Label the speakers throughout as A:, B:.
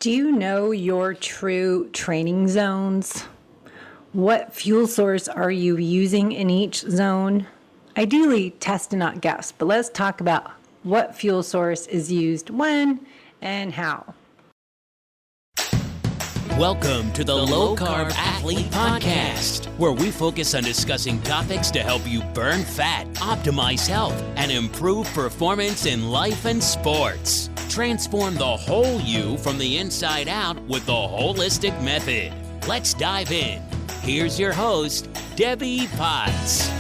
A: Do you know your true training zones? What fuel source are you using in each zone? Ideally, test and not guess, but let's talk about what fuel source is used when and how.
B: Welcome to the Low Carb Athlete Podcast, where we focus on discussing topics to help you burn fat, optimize health, and improve performance in life and sports. Transform the whole you from the inside out with the holistic method. Let's dive in. Here's your host, Debbie Potts.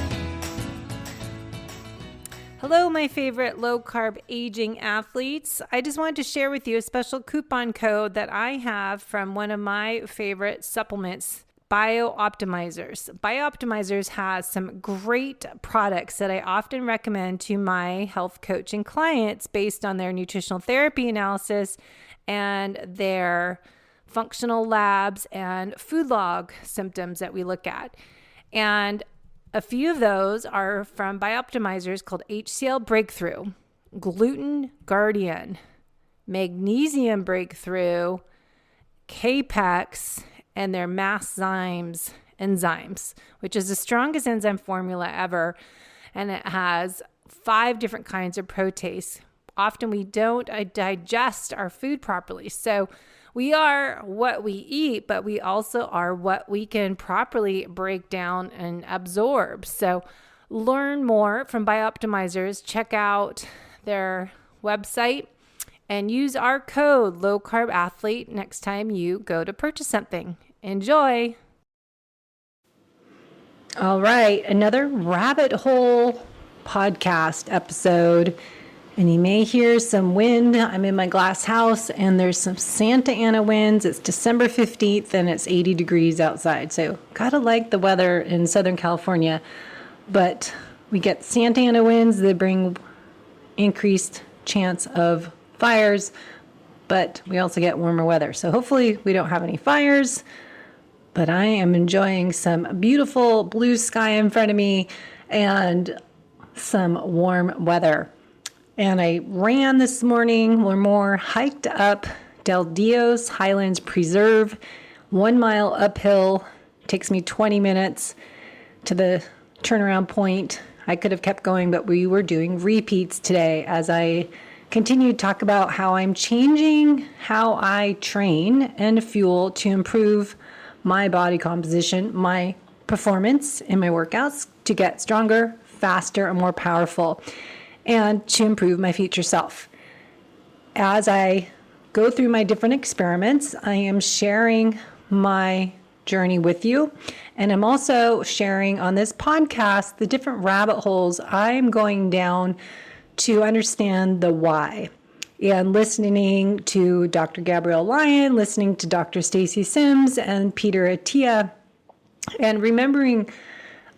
C: Hello, my favorite low-carb aging athletes. I just wanted to share with you a special coupon code that I have from one of my favorite supplements, BioOptimizers. BioOptimizers has some great products that I often recommend to my health coaching clients based on their nutritional therapy analysis and their functional labs and food log symptoms that we look at. And a few of those are from BioOptimizers called HCl Breakthrough, Gluten Guardian, Magnesium Breakthrough, Capex, and their Masszymes enzymes, which is the strongest enzyme formula ever. And it has 5 different kinds of protease. Often we don't digest our food properly. So we are what we eat, but we also are what we can properly break down and absorb. So learn more from BioOptimizers. Check out their website and use our code LowCarbAthlete next time you go to purchase something. Enjoy.
A: All right, another rabbit hole podcast episode. And you may hear some wind. I'm in my glass house and there's some Santa Ana winds. It's December 15th and it's 80 degrees outside. So gotta like the weather in Southern California. But we get Santa Ana winds that bring increased chance of fires, but we also get warmer weather. So hopefully we don't have any fires, but I am enjoying some beautiful blue sky in front of me and some warm weather. And I ran this morning, or more, hiked up Del Dios Highlands Preserve, 1 mile uphill. Takes me 20 minutes to the turnaround point. I could have kept going, but we were doing repeats today as I continue to talk about how I'm changing how I train and fuel to improve my body composition, my performance in my workouts, to get stronger, faster, and more powerful, and to improve my future self. As I go through my different experiments, I am sharing my journey with you, and I'm also sharing on this podcast the different rabbit holes I'm going down to understand the why. And listening to Dr. Gabrielle Lyon, listening to Dr. Stacy Sims and Peter Attia, and remembering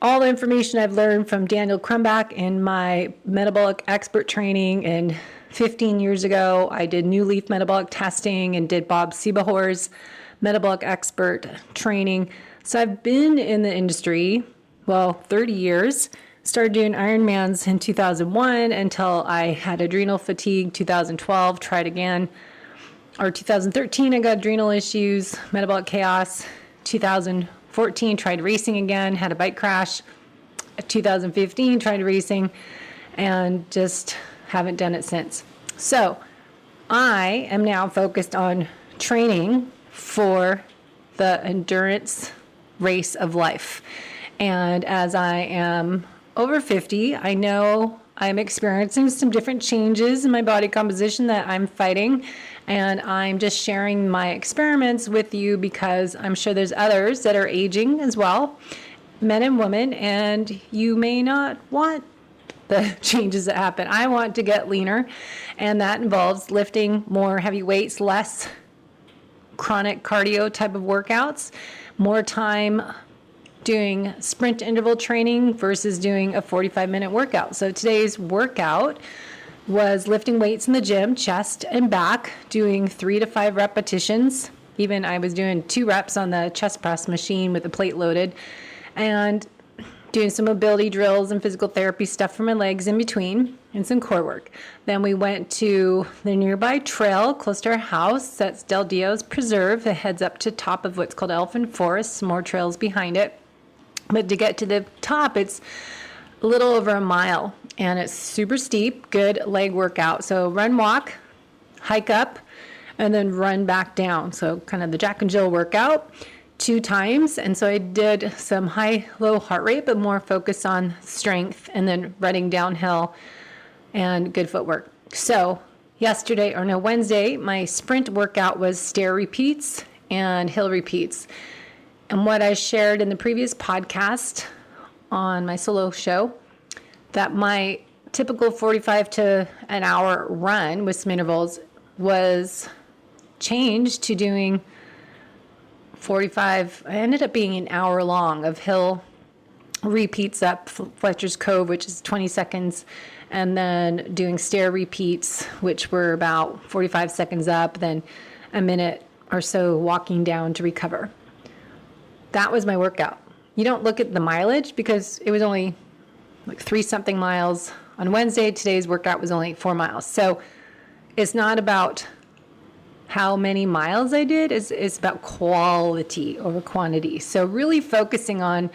A: all the information I've learned from Daniel Crumbach in my metabolic expert training. And 15 years ago, I did New Leaf metabolic testing and did Bob Seebahor's metabolic expert training. So I've been in the industry, 30 years. Started doing Ironmans in 2001 until I had adrenal fatigue. 2012, tried again. Or 2013, I got adrenal issues, metabolic chaos. 2014, tried racing again, had a bike crash. 2015, tried racing, and just haven't done it since. So I am now focused on training for the endurance race of life. And as I am over 50, I know I'm experiencing some different changes in my body composition that I'm fighting, and I'm just sharing my experiments with you because I'm sure there's others that are aging as well, men and women, and you may not want the changes that happen. I want to get leaner, and that involves lifting more heavy weights, less chronic cardio type of workouts, more time doing sprint interval training versus doing a 45-minute workout. So today's workout was lifting weights in the gym, chest and back, doing 3 to 5 repetitions. Even I was doing 2 reps on the chest press machine with the plate loaded. And doing some mobility drills and physical therapy stuff for my legs in between, and some core work. Then we went to the nearby trail close to our house. That's Del Dio's Preserve. It heads up to top of what's called Elephant Forest, some more trails behind it. But to get to the top, it's a little over a mile, and it's super steep, good leg workout. So run, walk, hike up, and then run back down. So kind of the Jack and Jill workout 2 times. And so I did some high-low heart rate, but more focus on strength, and then running downhill and good footwork. So Wednesday, my sprint workout was stair repeats and hill repeats. And what I shared in the previous podcast on my solo show, that my typical 45 to an hour run with some intervals was changed to doing 45. I ended up being an hour long of hill repeats up Fletcher's Cove, which is 20 seconds, and then doing stair repeats, which were about 45 seconds up, then a minute or so walking down to recover. That was my workout. You don't look at the mileage because it was only like 3-something miles on Wednesday. Today's workout was only 4 miles. So it's not about how many miles I did, it's about quality over quantity. So really focusing on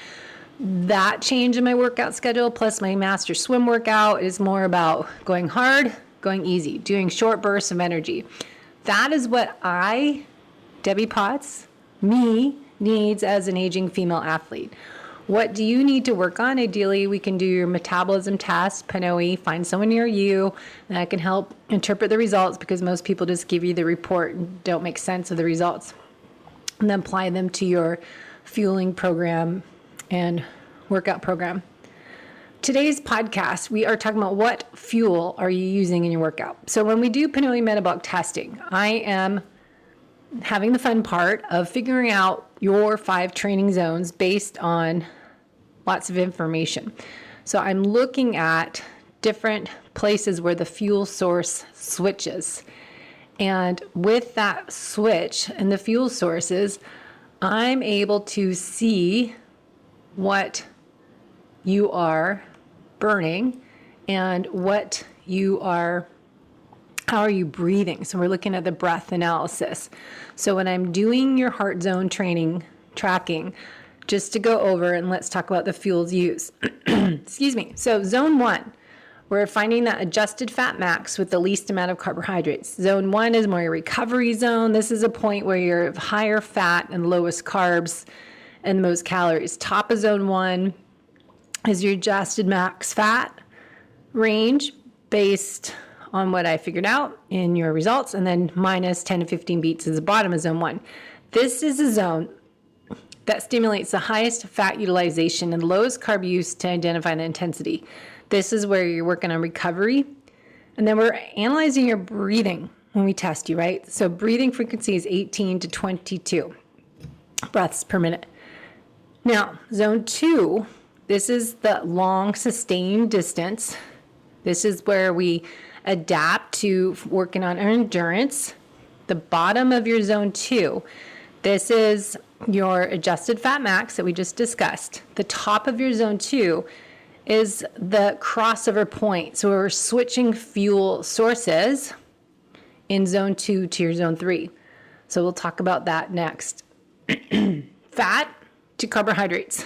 A: that change in my workout schedule, plus my master swim workout is more about going hard, going easy, doing short bursts of energy. That is what I, Debbie Potts, needs as an aging female athlete. What do you need to work on? Ideally, we can do your metabolism test, PNOE, find someone near you that can help interpret the results, because most people just give you the report and don't make sense of the results, and then apply them to your fueling program and workout program. Today's podcast, we are talking about what fuel are you using in your workout. So when we do PNOE metabolic testing, I am having the fun part of figuring out your 5 training zones based on lots of information. So I'm looking at different places where the fuel source switches. And with that switch and the fuel sources, I'm able to see what you are burning and how are you breathing? So we're looking at the breath analysis. So when I'm doing your heart zone training tracking, just to go over and let's talk about the fuels used. Excuse me. So zone 1, we're finding that adjusted fat max with the least amount of carbohydrates. Zone 1 is more your recovery zone. This is a point where you're higher fat and lowest carbs and the most calories. Top of zone 1 is your adjusted max fat range based on what I figured out in your results, and then minus 10 to 15 beats is the bottom of zone 1. This is a zone that stimulates the highest fat utilization and lowest carb use to identify the intensity. This is where you're working on recovery. And then we're analyzing your breathing when we test you, right? So breathing frequency is 18 to 22 breaths per minute. Now, zone 2, this is the long sustained distance. This is where we adapt to working on our endurance. The bottom of your zone 2, this is your adjusted fat max that we just discussed. The top of your zone 2 is the crossover point. So we're switching fuel sources in zone 2 to your zone 3. So we'll talk about that next. Fat to carbohydrates.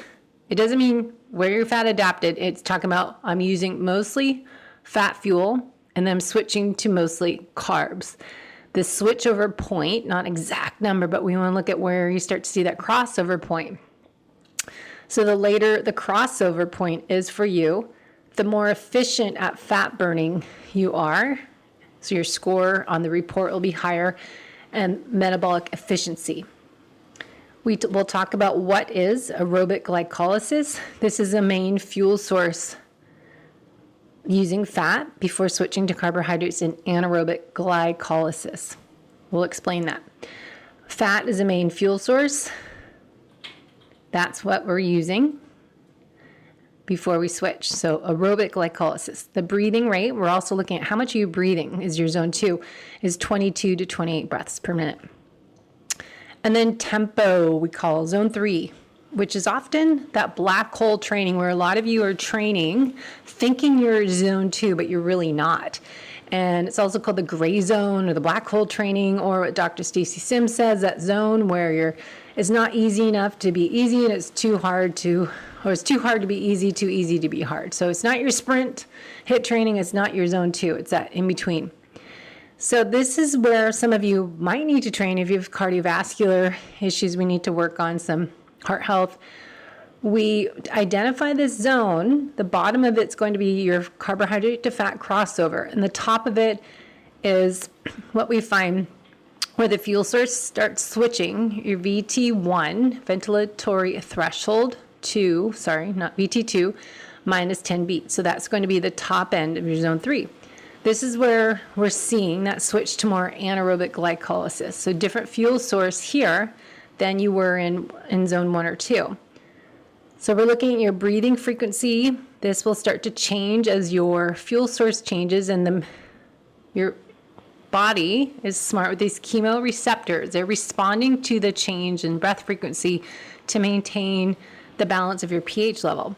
A: It doesn't mean where your fat adapted. It's talking about I'm using mostly fat fuel and then I'm switching to mostly carbs. The switchover point, not exact number, but we want to look at where you start to see that crossover point. So the later the crossover point is for you, the more efficient at fat burning you are. So your score on the report will be higher, and metabolic efficiency. We'll talk about what is aerobic glycolysis. This is a main fuel source using fat before switching to carbohydrates in anaerobic glycolysis. We'll explain that. Fat is a main fuel source. That's what we're using before we switch. So aerobic glycolysis. The breathing rate, we're also looking at how much are you breathing is your zone 2, is 22 to 28 breaths per minute. And then tempo, we call zone 3. which is often that black hole training where a lot of you are training thinking you're zone 2, but you're really not. And it's also called the gray zone or the black hole training, or what Dr. Stacy Sims says, that zone where it's not easy enough to be easy and it's too hard to be easy, too easy to be hard. So it's not your sprint HIIT training, it's not your zone 2, it's that in between. So this is where some of you might need to train if you have cardiovascular issues. We need to work on some heart health. We identify this zone. The bottom of it's going to be your carbohydrate to fat crossover, and the top of it is what we find where the fuel source starts switching your VT1, ventilatory threshold, not VT2, minus 10 beats. So that's going to be the top end of your zone 3. This is where we're seeing that switch to more anaerobic glycolysis. So different fuel source here than you were in zone 1 or 2. So we're looking at your breathing frequency. This will start to change as your fuel source changes, and your body is smart with these chemoreceptors. They're responding to the change in breath frequency to maintain the balance of your pH level.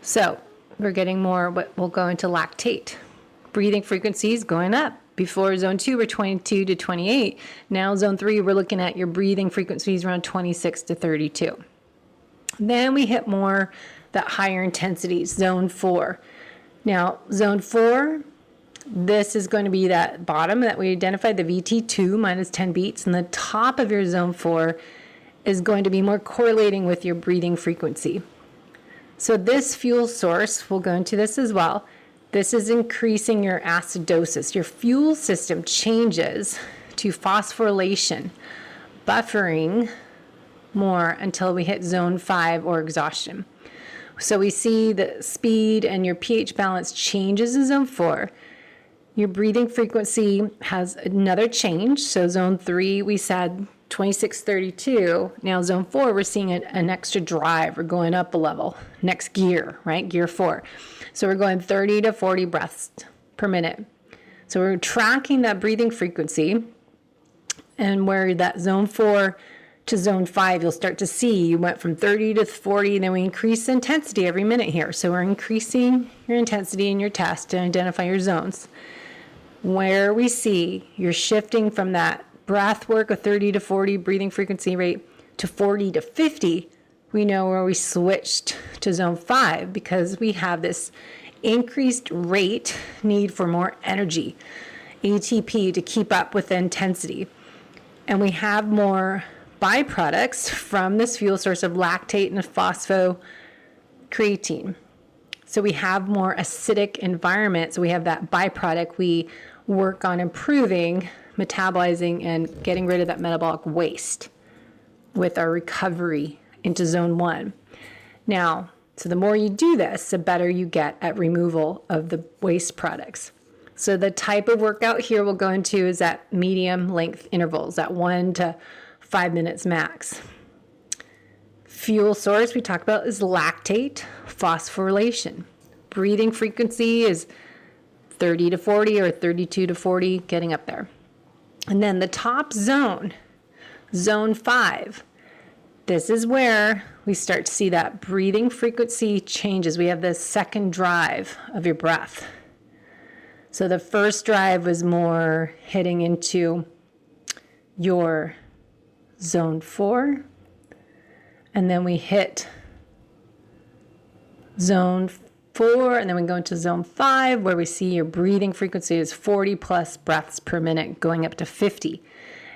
A: So we're getting more what will go into lactate. Breathing frequency is going up. Before zone 2, we're 22 to 28. Now zone 3, we're looking at your breathing frequencies around 26 to 32. Then we hit more that higher intensities, zone 4. Now, zone 4, this is going to be that bottom that we identified, the VT2 minus 10 beats, and the top of your zone 4 is going to be more correlating with your breathing frequency. So this fuel source, we'll go into this as well. This is increasing your acidosis. Your fuel system changes to phosphorylation, buffering more until we hit zone 5 or exhaustion. So we see the speed and your pH balance changes in zone 4. Your breathing frequency has another change. So zone 3, we said 26-32. Now zone 4, we're seeing an extra drive. We're going up a level. Next gear, right? Gear 4. So we're going 30 to 40 breaths per minute. So we're tracking that breathing frequency, and where that zone 4 to zone 5, you'll start to see you went from 30 to 40, and then we increase intensity every minute here. So we're increasing your intensity in your test to identify your zones. Where we see you're shifting from that breath work of 30 to 40 breathing frequency rate to 40 to 50, we know where we switched to zone 5 because we have this increased rate need for more energy, ATP, to keep up with the intensity. And we have more byproducts from this fuel source of lactate and phosphocreatine. So we have more acidic environment. So we have that byproduct. We work on improving, metabolizing, and getting rid of that metabolic waste with our recovery into zone 1. Now, so the more you do this, the better you get at removal of the waste products. So the type of workout here we'll go into is at medium length intervals, at 1 to 5 minutes max. Fuel source we talked about is lactate, phosphorylation. Breathing frequency is 30 to 40 or 32 to 40, getting up there. And then the top zone, zone 5, this is where we start to see that breathing frequency changes. We have this second drive of your breath. So the first drive was more hitting into your zone 4, and then we hit zone 4, and then we go into zone 5, where we see your breathing frequency is 40 plus breaths per minute, going up to 50.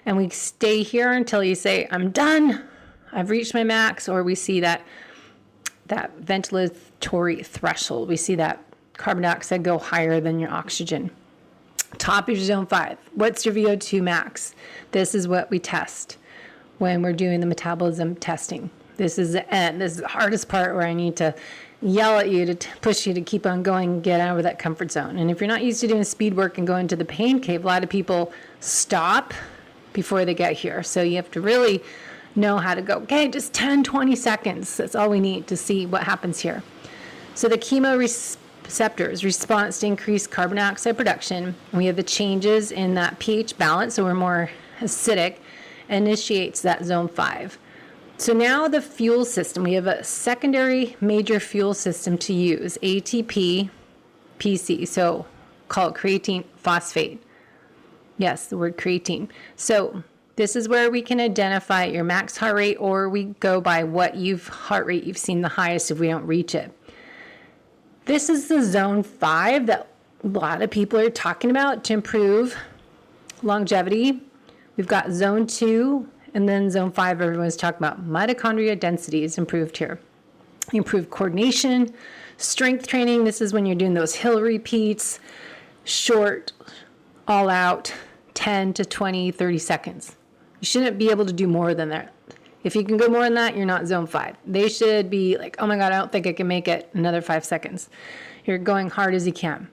A: And we stay here until you say, I'm done, I've reached my max, or we see that ventilatory threshold. We see that carbon dioxide go higher than your oxygen. Top of your zone 5. What's your VO2 max? This is what we test when we're doing the metabolism testing. This is the end. This is the hardest part, where I need to yell at you to push you to keep on going and get out of that comfort zone. And if you're not used to doing speed work and going to the pain cave, a lot of people stop before they get here. So you have to really know how to go, okay, just 10, 20 seconds. That's all we need to see what happens here. So the chemoreceptors response to increased carbon dioxide production. We have the changes in that pH balance, so we're more acidic, initiates that zone 5. So now the fuel system, we have a secondary major fuel system to use, ATP-PC. So call it creatine phosphate. Yes, the word creatine. So this is where we can identify your max heart rate, or we go by what heart rate you've seen the highest if we don't reach it. This is the zone 5 that a lot of people are talking about to improve longevity. We've got zone 2 and then zone 5, everyone's talking about. Mitochondria density is improved here. Improved coordination, strength training. This is when you're doing those hill repeats, short, all out, 10 to 20, 30 seconds. You shouldn't be able to do more than that. If you can go more than that, you're not zone 5. They should be like, oh my God, I don't think I can make it another 5 seconds. You're going hard as you can.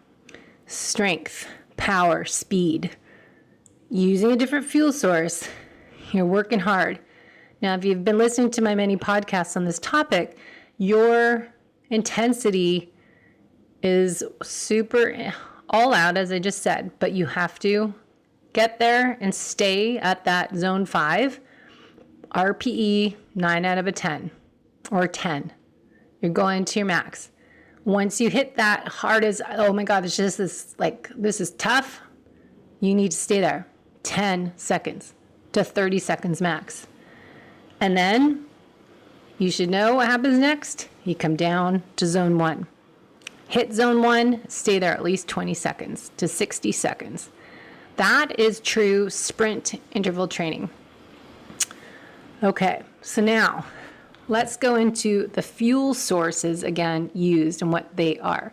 A: Strength, power, speed. Using a different fuel source, you're working hard. Now, if you've been listening to my many podcasts on this topic, your intensity is super all out, as I just said, but you have to get there and stay at that zone 5, RPE 9 out of a 10 or 10. You're going to your max. Once you hit that hard as, oh my God, it's just this, like, this is tough, you need to stay there 10 seconds to 30 seconds max. And then you should know what happens next. You come down to zone 1. Hit zone 1, stay there at least 20 seconds to 60 seconds. That is true sprint interval training. Okay, so now let's go into the fuel sources again used and what they are.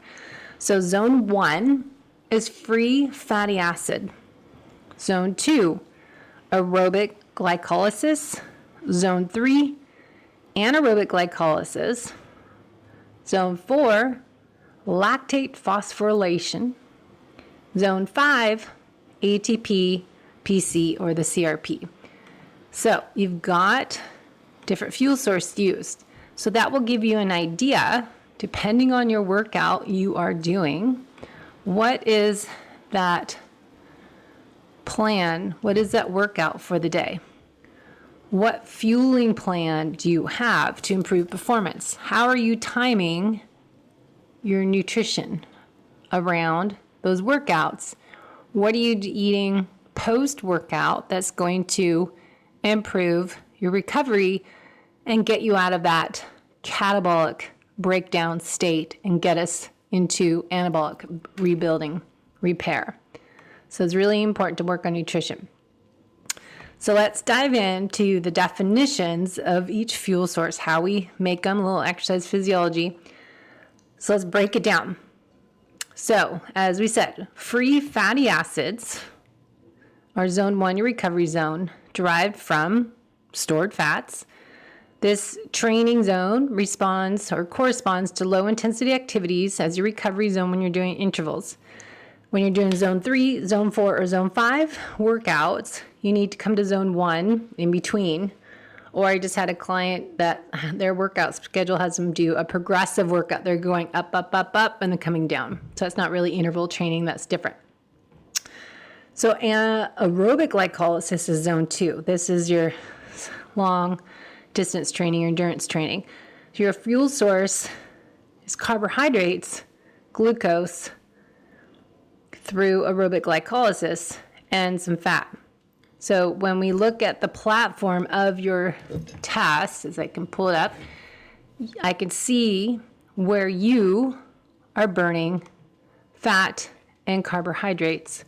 A: So zone 1 is free fatty acid. Zone 2, aerobic glycolysis. Zone 3, anaerobic glycolysis. Zone 4, lactate phosphorylation. Zone 5, ATP-PC or the CRP. So you've got different fuel source used. So that will give you an idea, depending on your workout you are doing, what is that plan? What is that workout for the day? What fueling plan do you have to improve performance? How are you timing your nutrition around those workouts? What are you eating post-workout that's going to improve your recovery and get you out of that catabolic breakdown state and get us into anabolic rebuilding, repair? So it's really important to work on nutrition. So let's dive into the definitions of each fuel source, how we make them, a little exercise physiology. So let's break it down. So as we said, free fatty acids are zone 1, your recovery zone, derived from stored fats. This training zone responds or corresponds to low intensity activities as your recovery zone when you're doing intervals. When you're doing zone 3, zone 4, or zone 5 workouts, you need to come to zone 1 in between. Or I just had a client that their workout schedule has them do a progressive workout. They're going up, up, up, up, and then coming down. So it's not really interval training, that's different. So aerobic glycolysis is zone 2. This is your long distance training, your endurance training. So your fuel source is carbohydrates, glucose, through aerobic glycolysis, and some fat. So when we look at the platform of your task, as I can pull it up, I can see where you are burning fat and carbohydrates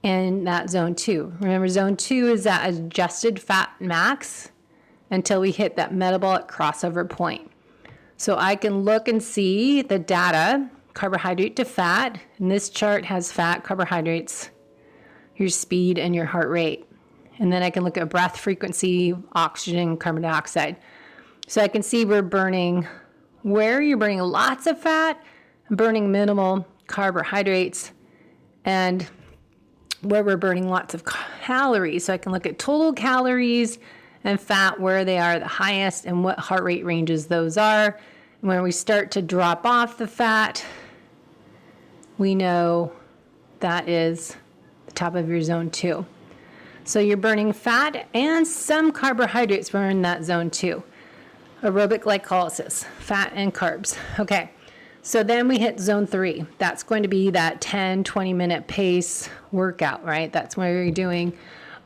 A: in that zone 2. Remember, zone 2 is that adjusted fat max until we hit that metabolic crossover point. So I can look and see the data, carbohydrate to fat, and this chart has fat, carbohydrates, your speed, and your heart rate. And then I can look at breath frequency, oxygen, carbon dioxide. So I can see we're burning, where you're burning lots of fat, burning minimal carbohydrates, and where we're burning lots of calories. So I can look at total calories and fat, where they are the highest and what heart rate ranges those are. And when we start to drop off the fat, we know that is the top of your zone 2. So you're burning fat and some carbohydrates when we're in that zone 2. Aerobic glycolysis, fat and carbs. Okay, so then we hit zone 3. That's going to be that 10, 20-minute pace workout, right? That's where you're doing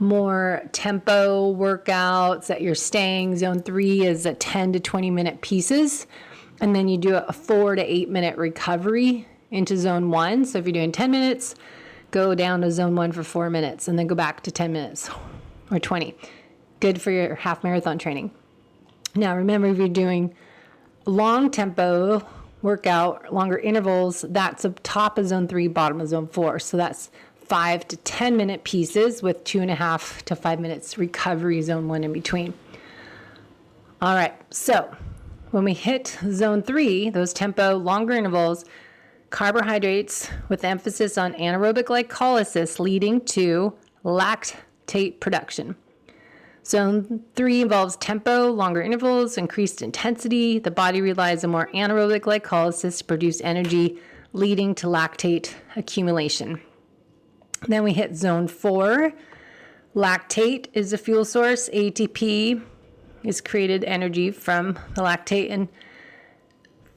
A: more tempo workouts that you're staying. Zone 3 is a 10 to 20-minute pieces. And then you do a 4 to 8-minute recovery into zone 1. So if you're doing 10 minutes, go down to zone 1 for 4 minutes and then go back to 10 minutes or 20. Good for your half marathon training. Now, remember, if you're doing long tempo workout, longer intervals, that's up top of zone 3, bottom of zone 4. So that's 5 to 10 minute pieces with 2.5 to 5 minutes recovery, zone 1 in between. All right. So when we hit zone 3, those tempo, longer intervals, carbohydrates with emphasis on anaerobic glycolysis leading to lactate production. Zone 3 involves tempo, longer intervals, increased intensity. The body relies on more anaerobic glycolysis to produce energy, leading to lactate accumulation. Then we hit zone 4. Lactate is a fuel source. ATP is created energy from the lactate, and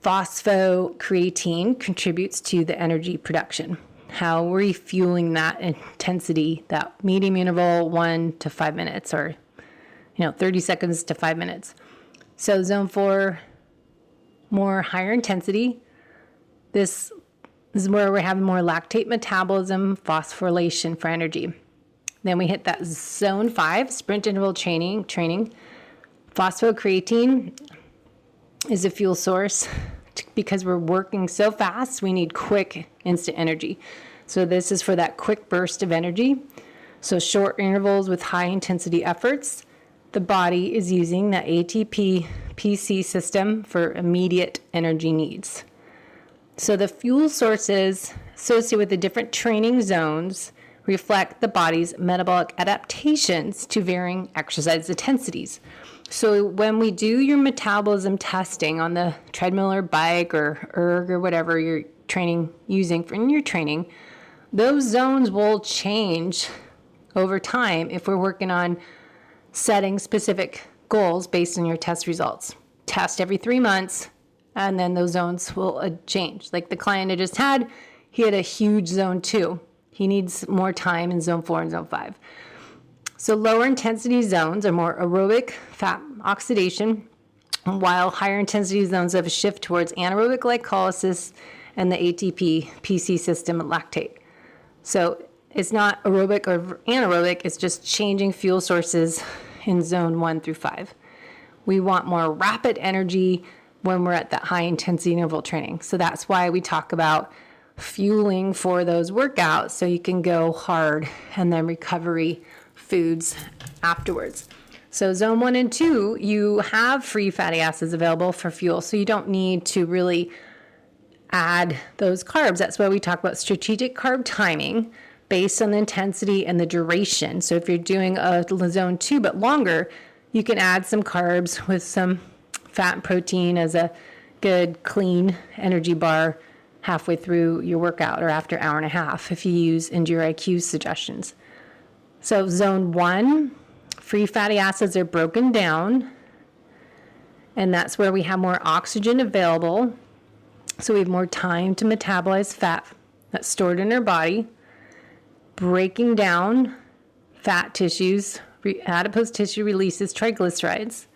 A: phosphocreatine contributes to the energy production. How we're refueling that intensity, that medium interval, 1 to 5 minutes, or 30 seconds to 5 minutes. So zone 4, more higher intensity. This is where we're having more lactate metabolism, phosphorylation for energy. Then we hit that zone 5, sprint interval training. Phosphocreatine is a fuel source. Because we're working so fast, we need quick, instant energy. So this is for that quick burst of energy. So short intervals with high intensity efforts. The body is using the ATP-PC system for immediate energy needs. So the fuel sources associated with the different training zones reflect the body's metabolic adaptations to varying exercise intensities. So when we do your metabolism testing on the treadmill or bike or erg or whatever you're using in your training, those zones will change over time if we're working on setting specific goals based on your test results. Test every 3 months, and then those zones will change. Like the client I just had, he had a huge zone 2. He needs more time in zone 4 and zone 5. So lower intensity zones are more aerobic fat oxidation, while higher intensity zones have a shift towards anaerobic glycolysis and the ATP-PC system and lactate. So it's not aerobic or anaerobic, it's just changing fuel sources in zone 1 through 5. We want more rapid energy when we're at that high intensity interval training. So that's why we talk about fueling for those workouts so you can go hard and then recovery foods afterwards. So zone 1 and 2, you have free fatty acids available for fuel, so you don't need to really add those carbs. That's why we talk about strategic carb timing based on the intensity and the duration. So if you're doing a zone 2 but longer, you can add some carbs with some fat and protein as a good clean energy bar halfway through your workout or after an hour and a half if you use EndurIQ's suggestions. So zone 1, free fatty acids are broken down, and that's where we have more oxygen available. So we have more time to metabolize fat that's stored in our body, breaking down fat tissues. Adipose tissue releases triglycerides.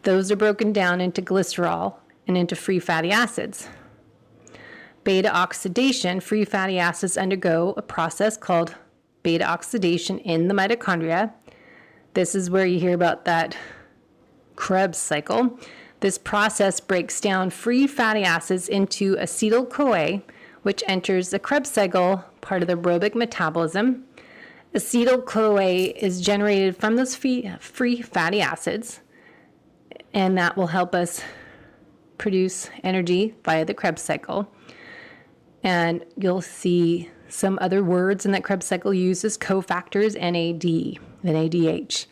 A: Those are broken down into glycerol and into free fatty acids. Beta oxidation, free fatty acids undergo a process called beta oxidation in the mitochondria. This is where you hear about that Krebs cycle. This process breaks down free fatty acids into acetyl-CoA, which enters the Krebs cycle, part of the aerobic metabolism. Acetyl-CoA is generated from those free fatty acids, and that will help us produce energy via the Krebs cycle. And you'll see some other words in that Krebs cycle uses cofactors, NAD, NADH,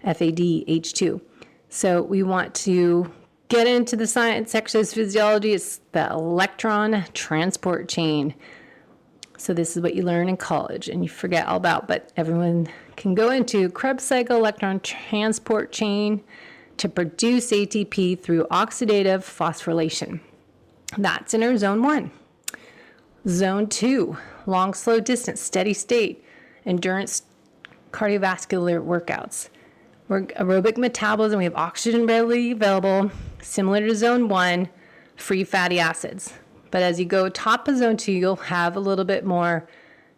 A: FAD, So we want to get into the science, exercise physiology. It's the electron transport chain. So this is what you learn in college and you forget all about, but everyone can go into Krebs cycle electron transport chain to produce ATP through oxidative phosphorylation. That's in our zone 1. Zone 2, long, slow distance, steady state, endurance cardiovascular workouts. We're aerobic metabolism, we have oxygen readily available, similar to zone 1, free fatty acids. But as you go top of zone 2, you'll have a little bit more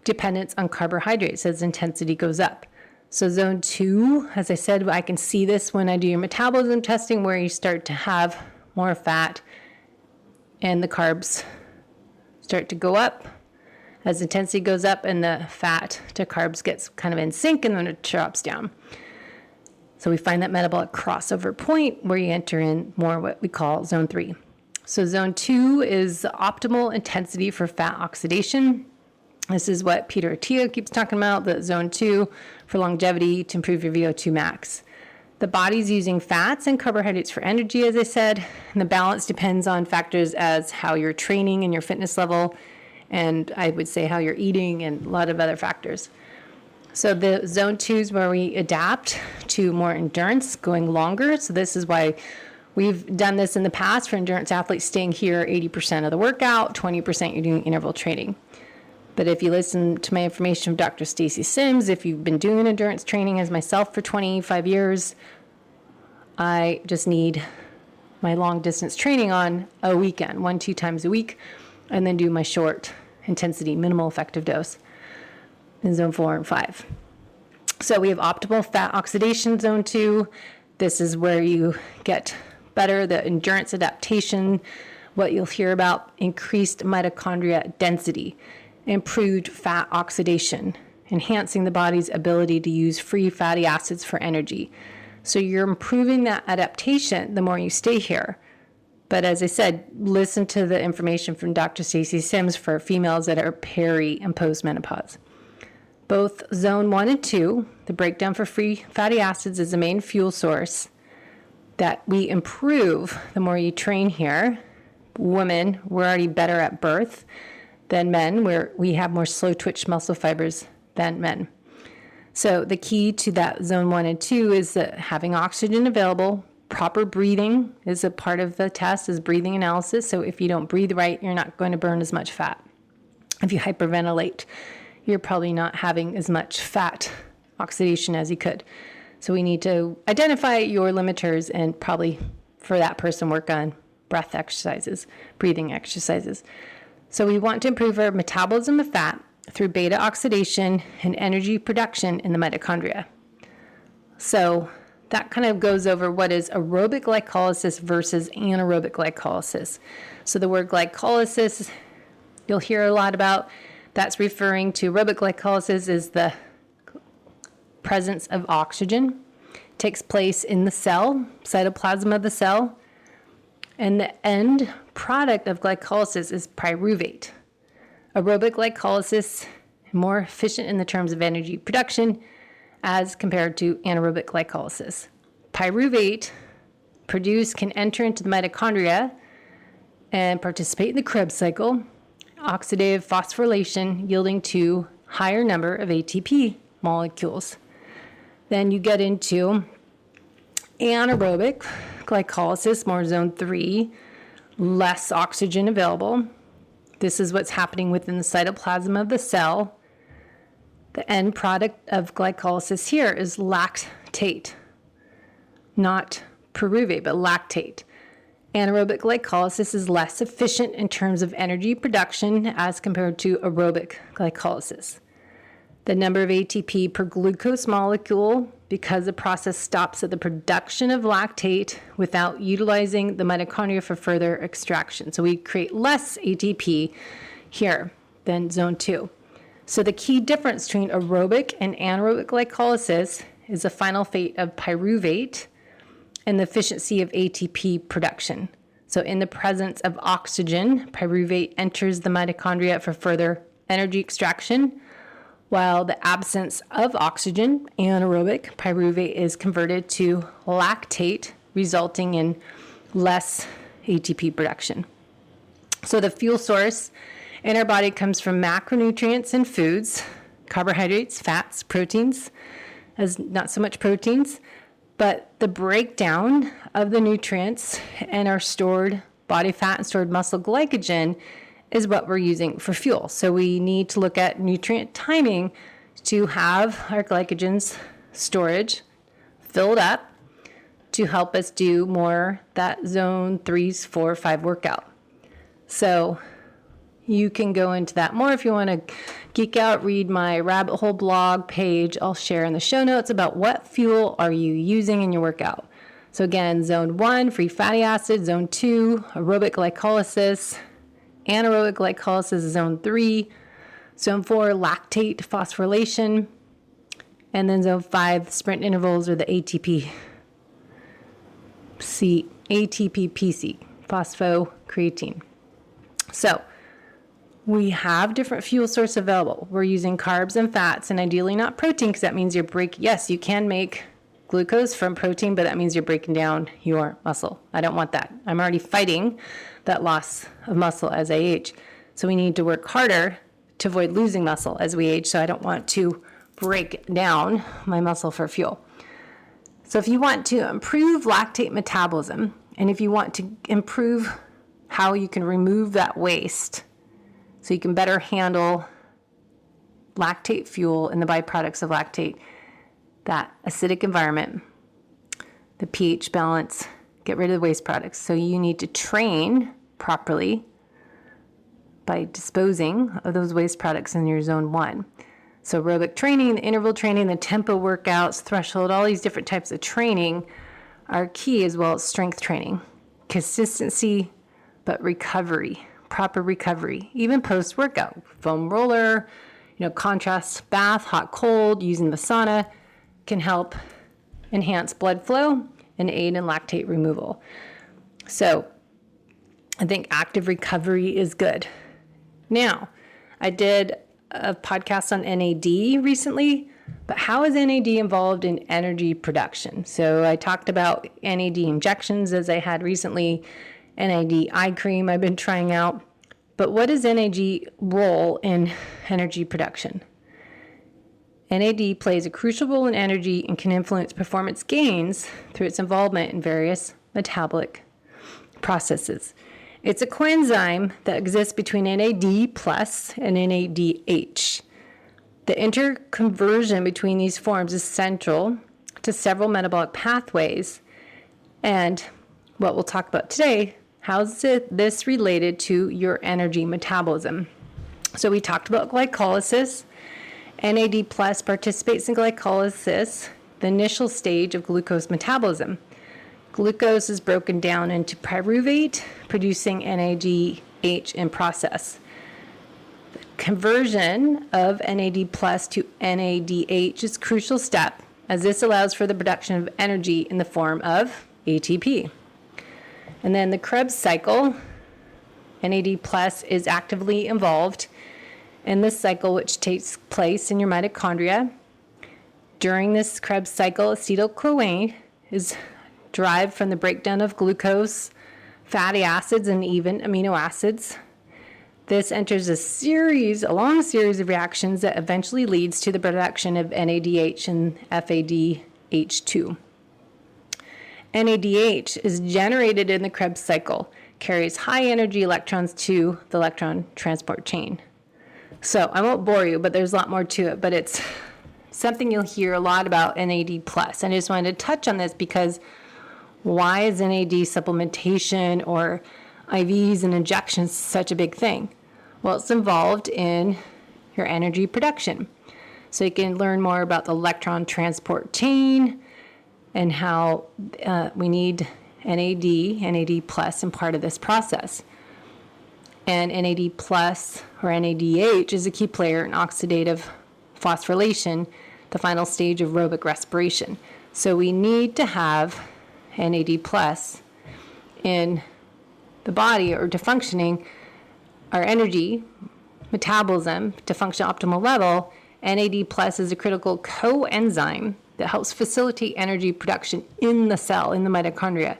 A: dependence on carbohydrates as intensity goes up. So zone 2, as I said, I can see this when I do your metabolism testing where you start to have more fat and the carbs start to go up as intensity goes up, and the fat to carbs gets kind of in sync, and then it drops down. So we find that metabolic crossover point where you enter in more what we call zone 3. So zone 2 is the optimal intensity for fat oxidation. This is what Peter Attia keeps talking about, the zone 2 for longevity to improve your VO2 max. The body's using fats and carbohydrates for energy, as I said, and the balance depends on factors as how you're training and your fitness level, and I would say how you're eating and a lot of other factors. So the zone 2 is where we adapt to more endurance, going longer. So this is why we've done this in the past for endurance athletes, staying here 80% of the workout, 20% you're doing interval training. But if you listen to my information from Dr. Stacy Sims, if you've been doing endurance training as myself for 25 years, I just need my long distance training on a weekend, 1-2 times a week, and then do my short intensity, minimal effective dose in zone 4 and 5. So we have optimal fat oxidation, zone 2. This is where you get better, the endurance adaptation, what you'll hear about, increased mitochondria density, improved fat oxidation, enhancing the body's ability to use free fatty acids for energy. So you're improving that adaptation the more you stay here. But as I said, listen to the information from Dr. Stacy Sims for females that are peri and postmenopause. Both zone 1 and 2, the breakdown for free fatty acids is the main fuel source that we improve the more you train here. Women, we're already better at birth than men, where we have more slow twitch muscle fibers than men. So the key to that zone 1 and 2 is that having oxygen available, proper breathing is a part of the test, is breathing analysis. So if you don't breathe right, you're not going to burn as much fat. If you hyperventilate, you're probably not having as much fat oxidation as you could. So we need to identify your limiters and probably for that person work on breath exercises, breathing exercises. So we want to improve our metabolism of fat through beta oxidation and energy production in the mitochondria. So that kind of goes over what is aerobic glycolysis versus anaerobic glycolysis. So the word glycolysis, you'll hear a lot about. That's referring to aerobic glycolysis is the presence of oxygen. It takes place in the cell, cytoplasm of the cell. And the end product of glycolysis is pyruvate. Aerobic glycolysis, more efficient in the terms of energy production as compared to anaerobic glycolysis. Pyruvate produced can enter into the mitochondria and participate in the Krebs cycle, oxidative phosphorylation yielding to higher number of ATP molecules. Then you get into anaerobic glycolysis, more zone 3, less oxygen available. This is what's happening within the cytoplasm of the cell. The end product of glycolysis here is lactate, not pyruvate, but lactate. Anaerobic glycolysis is less efficient in terms of energy production as compared to aerobic glycolysis. The number of ATP per glucose molecule, because the process stops at the production of lactate without utilizing the mitochondria for further extraction. So we create less ATP here than zone 2. So the key difference between aerobic and anaerobic glycolysis is the final fate of pyruvate and the efficiency of ATP production. So in the presence of oxygen, pyruvate enters the mitochondria for further energy extraction, while the absence of oxygen, anaerobic, pyruvate is converted to lactate, resulting in less ATP production. So the fuel source in our body comes from macronutrients and foods, carbohydrates, fats, proteins, as not so much proteins, but the breakdown of the nutrients and our stored body fat and stored muscle glycogen is what we're using for fuel. So we need to look at nutrient timing to have our glycogen's storage filled up to help us do more that zone 3, 4, 5 workout. So you can go into that more if you want to geek out, read my rabbit hole blog page. I'll share in the show notes about what fuel are you using in your workout. So again, zone 1, free fatty acids, zone 2, aerobic glycolysis, anaerobic glycolysis, zone 3, zone 4, lactate phosphorylation, and then zone 5, sprint intervals or the ATP-PC, phosphocreatine. So we have different fuel sources available. We're using carbs and fats, and ideally not protein, because that means yes, you can make glucose from protein, but that means you're breaking down your muscle. I don't want that. I'm already fighting that loss of muscle as I age. So we need to work harder to avoid losing muscle as we age. So I don't want to break down my muscle for fuel. So if you want to improve lactate metabolism, and if you want to improve how you can remove that waste so you can better handle lactate fuel and the byproducts of lactate, that acidic environment, the pH balance, get rid of the waste products. So you need to train properly by disposing of those waste products in your zone 1. So aerobic training, the interval training, the tempo workouts, threshold, all these different types of training are key, as well as strength training. Consistency, but recovery, proper recovery, even post-workout. Foam roller, contrast bath, hot, cold, using the sauna can help enhance blood flow and aid in lactate removal. So I think active recovery is good. Now, I did a podcast on NAD recently, but how is NAD involved in energy production? So I talked about NAD injections as I had recently, NAD eye cream I've been trying out. But what is NAD role in energy production? NAD plays a crucial role in energy and can influence performance gains through its involvement in various metabolic processes. It's a coenzyme that exists between NAD plus and NADH. The interconversion between these forms is central to several metabolic pathways. And what we'll talk about today, how's this related to your energy metabolism? So we talked about glycolysis. NAD plus participates in glycolysis, the initial stage of glucose metabolism. Glucose is broken down into pyruvate, producing NADH in process. The conversion of NAD plus to NADH is a crucial step, as this allows for the production of energy in the form of ATP. And then the Krebs cycle, NAD plus is actively involved in this cycle, which takes place in your mitochondria. During this Krebs cycle, acetyl-CoA is derived from the breakdown of glucose, fatty acids, and even amino acids. This enters a long series of reactions that eventually leads to the production of NADH and FADH2. NADH is generated in the Krebs cycle, carries high energy electrons to the electron transport chain. So I won't bore you, but there's a lot more to it, but it's something you'll hear a lot about NAD+. And I just wanted to touch on this because why is NAD supplementation or IVs and injections such a big thing? Well, it's involved in your energy production. So you can learn more about the electron transport chain and how we need NAD in part of this process. And NAD plus or NADH is a key player in oxidative phosphorylation, the final stage of aerobic respiration. So we need to have NAD plus in the body or to functioning our energy metabolism to function at optimal level. NAD plus is a critical coenzyme that helps facilitate energy production in the cell, in the mitochondria.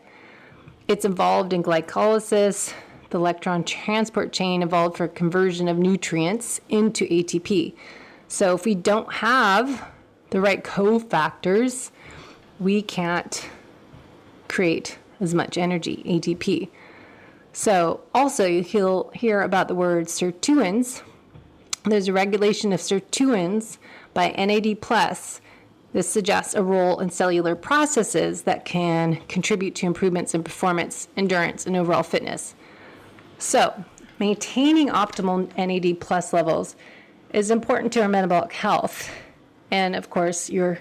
A: It's involved in glycolysis, the electron transport chain involved for conversion of nutrients into ATP. So if we don't have the right cofactors, we can't create as much energy, ATP. So also you'll hear about the word sirtuins. There's a regulation of sirtuins by NAD+. This suggests a role in cellular processes that can contribute to improvements in performance, endurance, and overall fitness. So maintaining optimal NAD+ levels is important to our metabolic health and, of course, your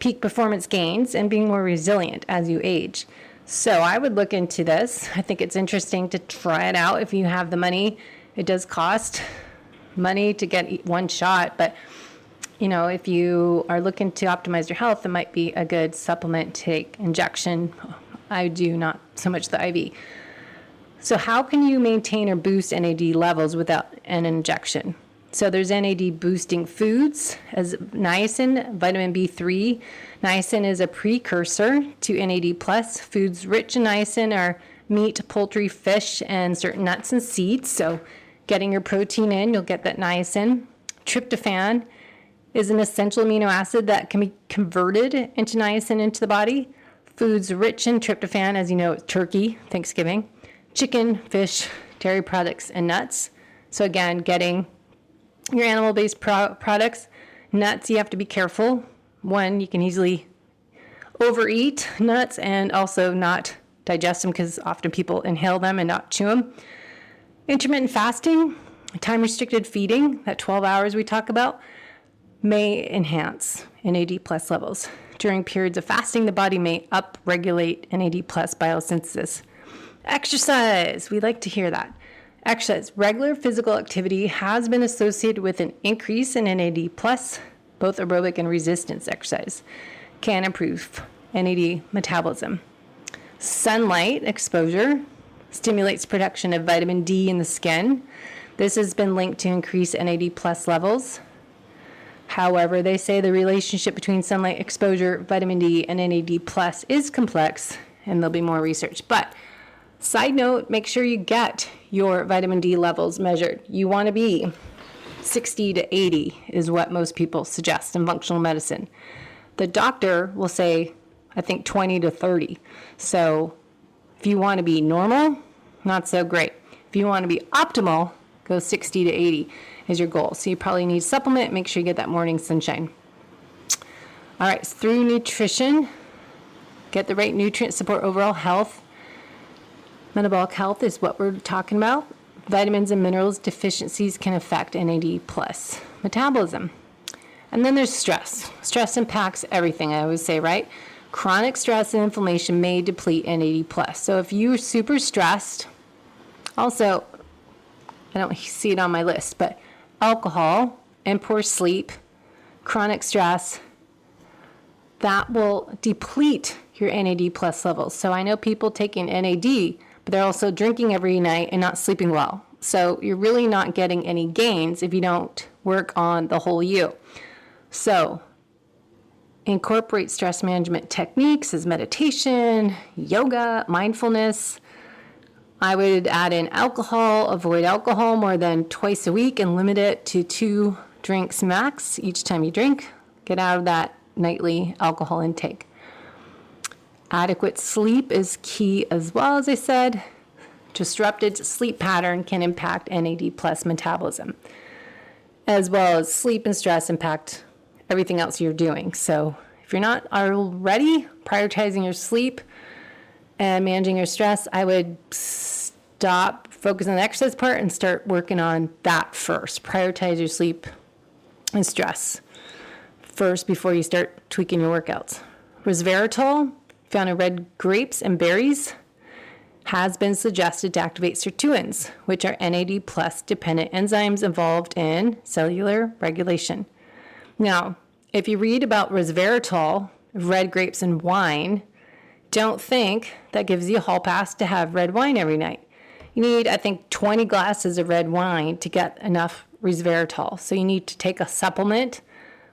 A: peak performance gains and being more resilient as you age. So I would look into this. I think it's interesting to try it out if you have the money. It does cost money to get one shot, but if you are looking to optimize your health, it might be a good supplement to take. Injection, I do not so much the IV. So how can you maintain or boost NAD levels without an injection? So there's NAD boosting foods as niacin, vitamin B3. Niacin is a precursor to NAD+. Foods rich in niacin are meat, poultry, fish, and certain nuts and seeds. So getting your protein in, you'll get that niacin. Tryptophan is an essential amino acid that can be converted into niacin into the body. Foods rich in tryptophan, as you know, turkey, Thanksgiving, chicken, fish, dairy products, and nuts. So again, getting your animal-based products. Nuts, you have to be careful. One, you can easily overeat nuts and also not digest them because often people inhale them and not chew them. Intermittent fasting, time-restricted feeding, that 12 hours we talk about, may enhance NAD+ levels. During periods of fasting, the body may upregulate NAD+ biosynthesis. Exercise, we like to hear that. Exercise, regular physical activity has been associated with an increase in NAD+, both aerobic and resistance exercise can improve NAD metabolism. Sunlight exposure stimulates production of vitamin D in the skin. This has been linked to increased NAD+ levels. However, they say the relationship between sunlight exposure, vitamin D, and NAD+ is complex, and there'll be more research. But side note, make sure you get your vitamin D levels measured. You want to be 60 to 80 is what most people suggest in functional medicine. The doctor will say, I think 20 to 30. So if you want to be normal, not so great. If you want to be optimal, go 60 to 80 is your goal. So you probably need supplement. Make sure you get that morning sunshine. All right, so through nutrition, get the right nutrients, support overall health. Metabolic health is what we're talking about. Vitamins and minerals deficiencies can affect NAD+ metabolism. And then there's stress. Stress impacts everything, I always say, right? Chronic stress and inflammation may deplete NAD+. So if you're super stressed, also, I don't see it on my list, but alcohol and poor sleep, chronic stress, that will deplete your NAD+ levels. So I know people taking NAD, but they're also drinking every night and not sleeping well. So you're really not getting any gains if you don't work on the whole you. So incorporate stress management techniques as meditation, yoga, mindfulness. I would add in alcohol, avoid alcohol more than twice a week and limit it to 2 drinks max each time you drink. Get out of that nightly alcohol intake. Adequate sleep is key as well, as I said. Disrupted sleep pattern can impact NAD+ metabolism, as well as sleep and stress impact everything else you're doing. So if you're not already prioritizing your sleep and managing your stress, I would stop focusing on the exercise part and start working on that first. Prioritize your sleep and stress first before you start tweaking your workouts. Resveratrol, found in red grapes and berries, has been suggested to activate sirtuins, which are NAD+ dependent enzymes involved in cellular regulation. Now, if you read about resveratrol, red grapes and wine, don't think that gives you a hall pass to have red wine every night. You need, I think, 20 glasses of red wine to get enough resveratrol. So you need to take a supplement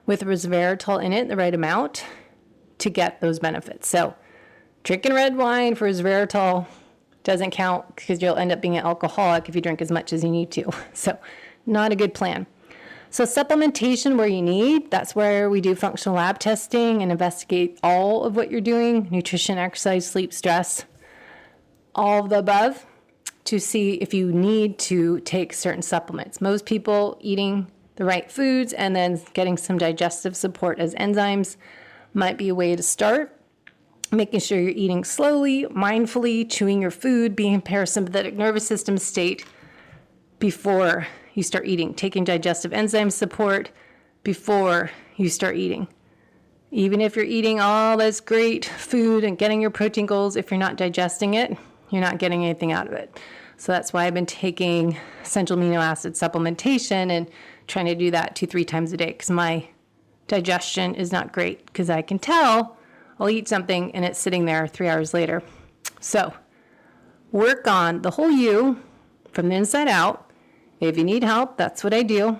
A: with resveratrol in it, the right amount, to get those benefits. So drinking red wine for resveratrol doesn't count because you'll end up being an alcoholic if you drink as much as you need to. So not a good plan. So supplementation where you need, that's where we do functional lab testing and investigate all of what you're doing, nutrition, exercise, sleep, stress, all of the above, to see if you need to take certain supplements. Most people eating the right foods and then getting some digestive support as enzymes might be a way to start. Making sure you're eating slowly, mindfully, chewing your food, being in parasympathetic nervous system state before you start eating, taking digestive enzyme support before you start eating. Even if you're eating all this great food and getting your protein goals, if you're not digesting it, you're not getting anything out of it. So that's why I've been taking essential amino acid supplementation and trying to do that 2-3 times a day, because my digestion is not great, because I can tell I'll eat something and it's sitting there 3 hours later. So work on the whole you from the inside out. If you need help, that's what I do,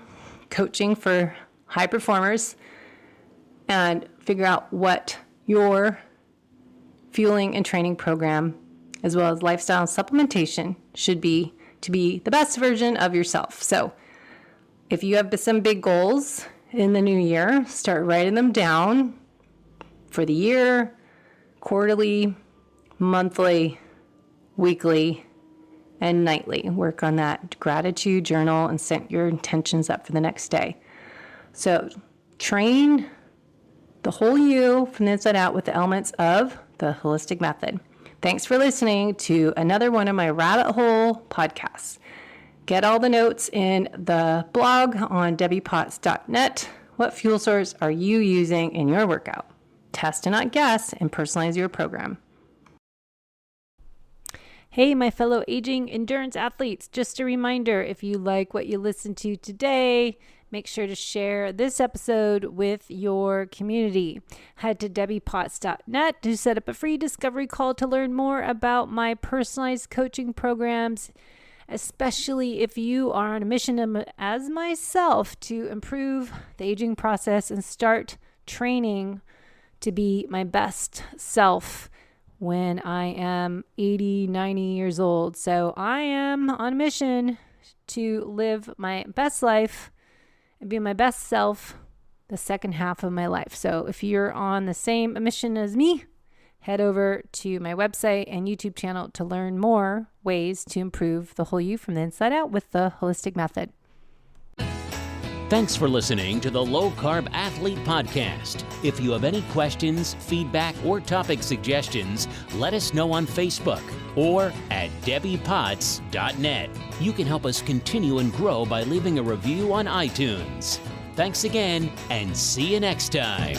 A: coaching for high performers, and figure out what your fueling and training program, as well as lifestyle and supplementation, should be to be the best version of yourself. So if you have some big goals in the new year, start writing them down for the year, quarterly, monthly, weekly, and nightly. Work on that gratitude journal and set your intentions up for the next day. So train the whole you from the inside out with the elements of the holistic method. Thanks for listening to another one of my rabbit hole podcasts. Get all the notes in the blog on debbiepotts.net. What fuel source are you using in your workout? Test and not guess, and personalize your program.
C: Hey, my fellow aging endurance athletes, just a reminder, if you like what you listened to today, make sure to share this episode with your community. Head to debbiepotts.net to set up a free discovery call to learn more about my personalized coaching programs, especially if you are on a mission as myself to improve the aging process and start training to be my best self when I am 80, 90 years old. So I am on a mission to live my best life and be my best self the second half of my life. So if you're on the same mission as me, head over to my website and YouTube channel to learn more ways to improve the whole you from the inside out with the holistic method.
B: Thanks for listening to the Low Carb Athlete Podcast. If you have any questions, feedback, or topic suggestions, let us know on Facebook or at debbiepotts.net. You can help us continue and grow by leaving a review on iTunes. Thanks again, and see you next time.